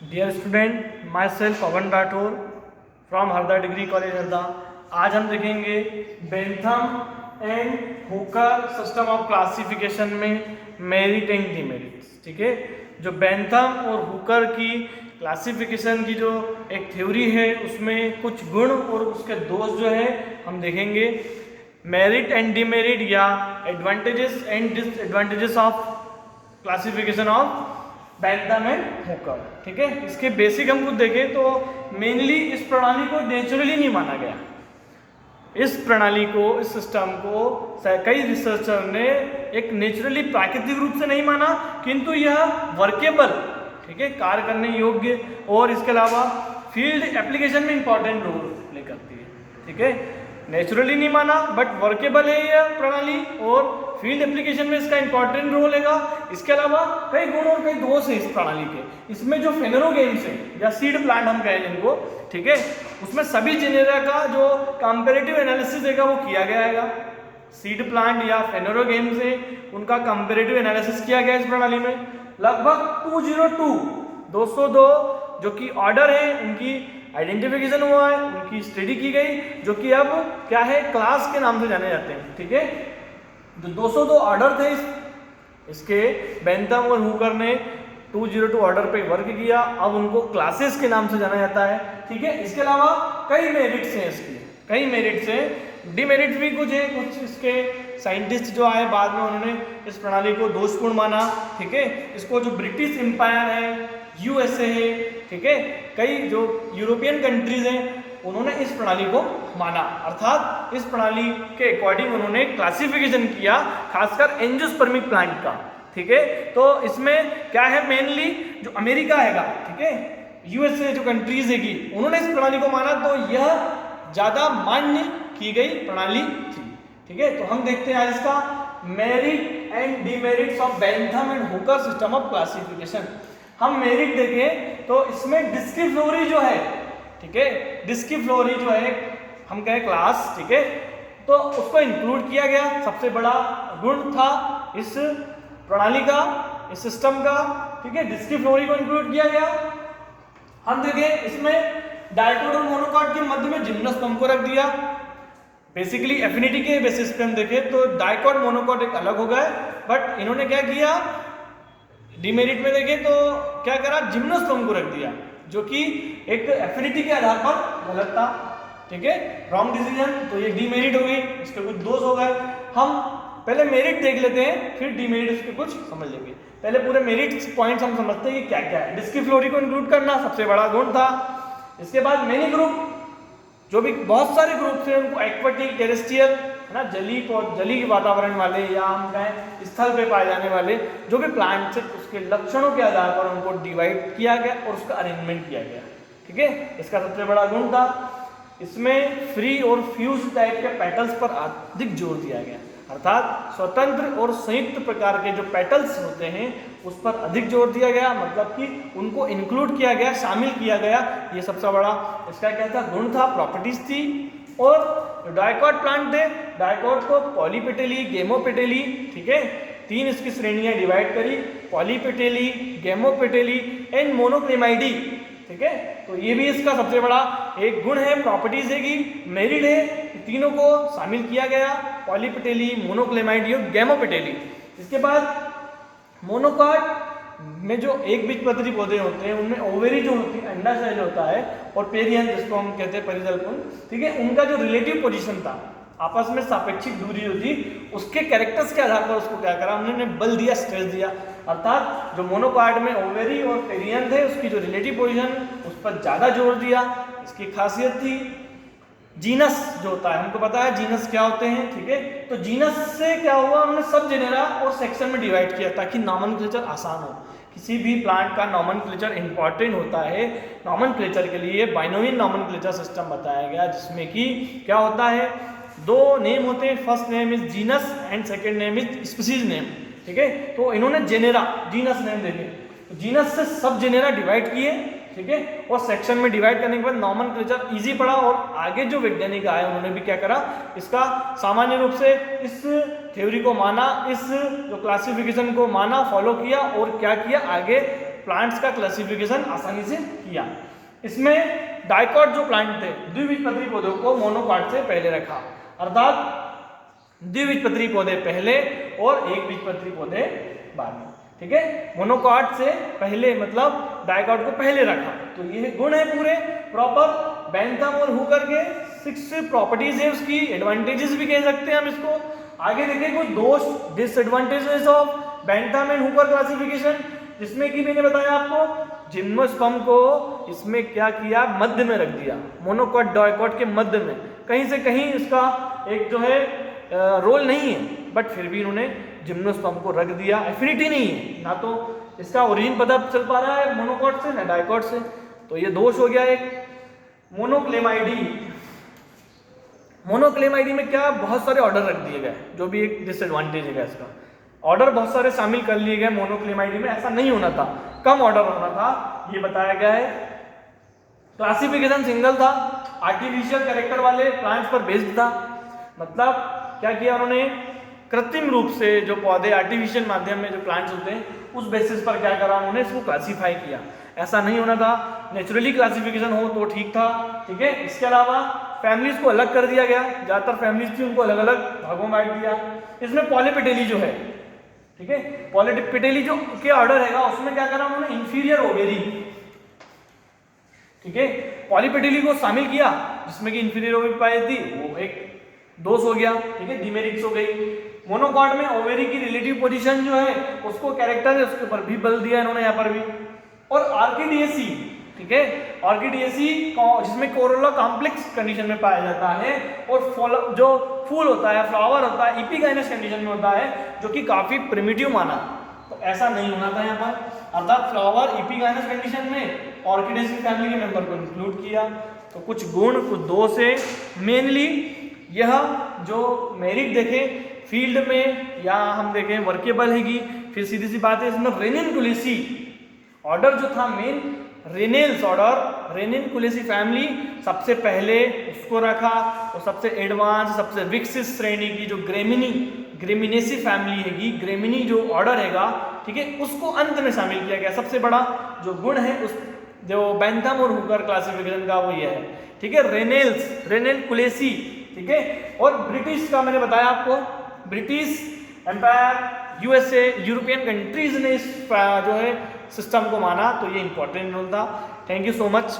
Dear student, myself Pawan Rathore from Harda degree college Harda. आज हम देखेंगे Bentham and Hooker system of classification में merit and demerits. ठीक है, जो बेंथम और हुकर की क्लासिफिकेशन की जो एक थ्योरी है उसमें कुछ गुण और उसके दोष जो है हम देखेंगे। मेरिट एंड डीमेरिट या advantages and disadvantages of classification of Bentham and Hooker. ठीक है, इसके बेसिक हम कुछ देखें तो मेनली इस प्रणाली को नेचुरली नहीं माना गया। इस प्रणाली को, इस सिस्टम को कई रिसर्चर ने एक नेचुरली प्राकृतिक रूप से नहीं माना, किंतु यह वर्केबल, ठीक है, कार्य करने योग्य और इसके अलावा फील्ड एप्लीकेशन में इंपॉर्टेंट रोल प्ले करती है। ठीक है, नेचुरली नहीं माना बट वर्केबल है यह प्रणाली और फील्ड एप्लीकेशन में इसका इंपॉर्टेंट रोल है। इसके अलावा कई गुण और कई दोष है इस प्रणाली के। इसमें जो फेनोरोगेम्स है या सीड प्लांट हम कहें जिनको, ठीक है, उसमें सभी जेनेरा का जो कंपैरेटिव एनालिसिस है वो किया गया है। सीड प्लांट या फेनोरोगेम्स है उनका कंपैरेटिव एनालिसिस किया गया इस प्रणाली में। लगभग 202 जो कि ऑर्डर है उनकी आइडेंटिफिकेशन हुआ है, उनकी स्टडी की गई, जो कि अब क्या है, क्लास के नाम से जाने जाते हैं। ठीक है, जो 202 ऑर्डर थे इसके बेंथम और हुकर ने 202 ऑर्डर पे वर्क किया, अब उनको क्लासेस के नाम से जाना जाता है। ठीक है, इसके अलावा कई मेरिट्स हैं इसके, कई मेरिट्स हैं, डिमेरिट्स भी कुछ है। कुछ इसके साइंटिस्ट जो आए बाद में उन्होंने इस प्रणाली को दोषपूर्ण माना। ठीक है, इसको जो ब्रिटिश एम्पायर है, यूएसए है, ठीक है, कई जो यूरोपियन कंट्रीज हैं उन्होंने इस प्रणाली को माना, अर्थात इस प्रणाली के अकॉर्डिंग उन्होंने क्लासिफिकेशन किया, खासकर एंजियोस्पर्मिक प्लांट का। ठीक है, तो इसमें क्या है, मेनली जो अमेरिका हैगा, ठीक है, यूएसए जो कंट्रीज हैगी, उन्होंने इस प्रणाली को माना, तो यह ज्यादा मान्य की गई प्रणाली थी। ठीक है, तो हम देखते हैं आज इसका merit and demerits of Bentham and Hooker system of classification. हम मेरिट देखें तो इसमें डिस्क्रिप्टोरी जो है, ठीक है, डिस्क्रिप्टोरी जो है हम कहें क्लास, ठीक है, तो उसको इंक्लूड किया गया। सबसे बड़ा गुण था इस प्रणाली का, इस सिस्टम का। ठीक है, डिस्क्रिप्टोरी को इंक्लूड किया गया। हम देखें इसमें डायकोट और मोनोकॉट के मध्य में जिम्नोस्पर्म को रख दिया। बेसिकली एफिनिटी के बेसिस पे हम देखें तो डायकोट मोनोकॉट एक अलग हो गए, बट इन्होंने क्या किया, डिमेरिट में देखें तो क्या करा, जिम्नोस्पर्म को रख दिया, जो कि एक एफिनिटी के आधार पर गलत था। ठीक है, रॉन्ग डिसीजन, तो ये डीमेरिट हो गई, इसके कुछ दोष हो गए। हम पहले मेरिट देख लेते हैं, फिर डीमेरिट उसके कुछ समझ लेंगे। पहले पूरे मेरिट पॉइंट्स हम समझते हैं कि क्या क्या है। डिस्क्रिप्टोरी को इंक्लूड करना सबसे बड़ा गुण था। इसके बाद मेनी ग्रुप, जो भी बहुत सारे ग्रुप थे उनको एक्वाटिक, टेरेस्ट्रियल, है ना, जली वातावरण वाले या हम कहें स्थल पे पाए जाने वाले जो भी प्लांट्स है, उसके लक्षणों के आधार पर उनको डिवाइड किया गया और उसका अरेंजमेंट किया गया। ठीक है, इसका सबसे बड़ा गुण था। इसमें फ्री और फ्यूज टाइप के पेटल्स पर अधिक जोर दिया गया, अर्थात स्वतंत्र और संयुक्त प्रकार के जो पेटल्स होते हैं उस पर अधिक जोर दिया गया, मतलब कि उनको इंक्लूड किया गया, शामिल किया गया। ये सबसे बड़ा इसका क्या था, गुण था, प्रॉपर्टीज थी। और डायकॉट प्लांट थे, डायकॉट को पॉलीपेटेली, गेमोपेटेली, ठीक है, 3 इसकी श्रेणियां डिवाइड करी, पॉलीपेटेली, गेमोपेटेली एंड मोनोक्लेमाइडी। ठीक है, तो ये भी इसका सबसे बड़ा एक गुण है, प्रॉपर्टीज है कि मेरिट है, तीनों को शामिल किया गया, पॉलीपेटेली, मोनोक्लेमाइडी और गेमोपेटेली। इसके बाद मोनोकॉट में जो एक बीजपत्री पौधे होते हैं उनमें ओवेरी जो होती है, अंडाशय जो होता है, और पेरियन जिसको हम कहते हैं परितल्पुन, ठीक है, उनका जो रिलेटिव पोजीशन था, आपस में सापेक्षिक दूरी होती, उसके कैरेक्टर्स के आधार पर उसको क्या करा, उन्होंने बल दिया, स्ट्रेस दिया, अर्थात जो मोनोकॉट में ओवेरी और पेरियन थे उसकी जो रिलेटिव पोजीशन उस पर ज्यादा जोर दिया। इसकी खासियत थी जीनस जो होता है, हमको पता है जीनस क्या होते हैं। ठीक है, तो जीनस से क्या हुआ, उन्होंने सब जेनेरा और सेक्शन में डिवाइड किया ताकि नॉमेनक्लेचर आसान हो। किसी भी प्लांट का नॉमेनक्लेचर इंपॉर्टेंट होता है। नॉमेनक्लेचर के लिए बाइनोमियल नॉमेनक्लेचर सिस्टम बताया गया, जिसमें कि क्या होता है, 2 नेम होते हैं, first name is genus and second name is species name. ठीक है, तो इन्होंने जेनेरा, जीनस नेम देखे, तो जीनस से सब जेनेरा डिवाइड किए। ठीक है, और सेक्शन में डिवाइड करने के बाद नॉमेनक्लेचर इजी पड़ा, और आगे जो वैज्ञानिक आए उन्होंने भी क्या करा, इसका सामान्य रूप से इस थ्योरी को माना, इस जो क्लासिफिकेशन को माना, फॉलो किया, और क्या किया, आगे प्लांट्स का क्लासिफिकेशन आसानी से किया। इसमें डाइकॉट जो प्लांट थे, द्विबीजपत्री पौधों को मोनोकॉट से पहले रखा, अर्थात द्विबीजपत्री पौधे पहले और एक बीजपत्री पौधे बाद में, ठीक है। मोनोकॉट से पहले मतलब डाइकॉट को पहले रखा। तो ये गुण है पूरे प्रॉपर बेंथम और हुकर के 6 प्रॉपर्टीज है उसकी, एडवांटेजेस भी कह सकते हैं हम इसको। आगे देखें कुछ दोष disadvantages of Bentham and Hooker classification, जिसमें कि मैंने बताया आपको जिम्नोस्पर्म को इसमें क्या किया, मध्य में रख दिया, मोनोकॉट डाइकॉट के मध्य में। कहीं से कहीं इसका एक जो है रोल नहीं है, बट फिर भी इन्होंने जिम्नोस्पर्म को रख दिया। एफिनिटी नहीं है, ना तो इसका ओरिजिन पता चल पा रहा है मोनोकॉट से ना डाइकॉट से, तो ये दोष हो गया एक। मोनोक्लेमाइडी, मोनोक्लेमाइडी में क्या बहुत सारे ऑर्डर रख दिए गए, जो भी एक डिसएडवांटेज है इसका। ऑर्डर बहुत सारे शामिल कर लिए गए मोनोक्लेमाइडी में, ऐसा नहीं होना था, कम ऑर्डर होना था, ये बताया गया है। क्लासिफिकेशन सिंगल था, आर्टिफिशियल कैरेक्टर वाले प्लांट्स पर बेस्ड था। मतलब क्या किया उन्होंने, कृत्रिम रूप से जो पौधे आर्टिफिशियल माध्यम में जो प्लांट्स होते हैं उस बेसिस पर क्या करा उन्होंने, इसको क्लासीफाई किया। ऐसा नहीं होना था, नेचुरली क्लासिफिकेशन हो तो ठीक था, ठीक है। इसके अलावा फैमिलीज को अलग कर दिया गया, ज्यादातर फैमिलीज थी उनको अलग अलग भागों में बांट दिया। इसमें पॉलीपेटेली जो है, ठीक है, पॉलीपेटेली जो के ऑर्डर है उसमें क्या करा उन्होंने, इंफीरियर ओवेरी, ठीक है, पॉलीपेटेली को शामिल किया, जिसमें कि इंफीरियर ओवेरी पाई थी, वो एक दोष हो गया, ठीक है, डिमेरिट्स हो गई। मोनोकॉट में ओवेरी की रिलेटिव पोजीशन जो है उसको कैरेक्टर है, उसके ऊपर भी बल दिया इन्होंने यहाँ पर भी। और ऑर्किडिएसी, ठीक है, ऑर्किडिएसी जिसमें कोरोला कॉम्प्लेक्स कंडीशन में पाया जाता है, और जो फूल होता है, फ्लावर होता है, एपिगाइनस कंडीशन में होता है, जो कि काफी प्रिमिटिव माना। तो ऐसा नहीं होना था यहाँ पर, अर्थात फ्लावर एपिगाइनस कंडीशन में ऑर्किडेसी फैमिली के मेंबर को इंक्लूड किया। तो कुछ गुण कुछ दोष है। मेनली यह जो मेरिट देखें फील्ड में या हम देखें वर्केबल हैगी। फिर सीधी सी बात है, इसमें रेनिनकुलेसी ऑर्डर जो था मेन, रेनेल्स ऑर्डर, रेनिनकुलेसी फैमिली सबसे पहले उसको रखा, और सबसे एडवांस सबसे विकसित श्रेणी की जो ग्रेमिनेसी फैमिली हैगी, ग्रेमिनी जो ऑर्डर हैगा, ठीक है, उसको अंत में शामिल किया गया। सबसे बड़ा जो गुण है उस जो बेंथम और हुकर क्लासिफिकेशन का वो ये है, ठीक है, रेनिनकुलेसी, ठीक है। और ब्रिटिश का मैंने बताया आपको, British empire, USA, European countries ने इस जो है सिस्टम को माना, तो ये इंपॉर्टेंट रोल था। Thank you so much.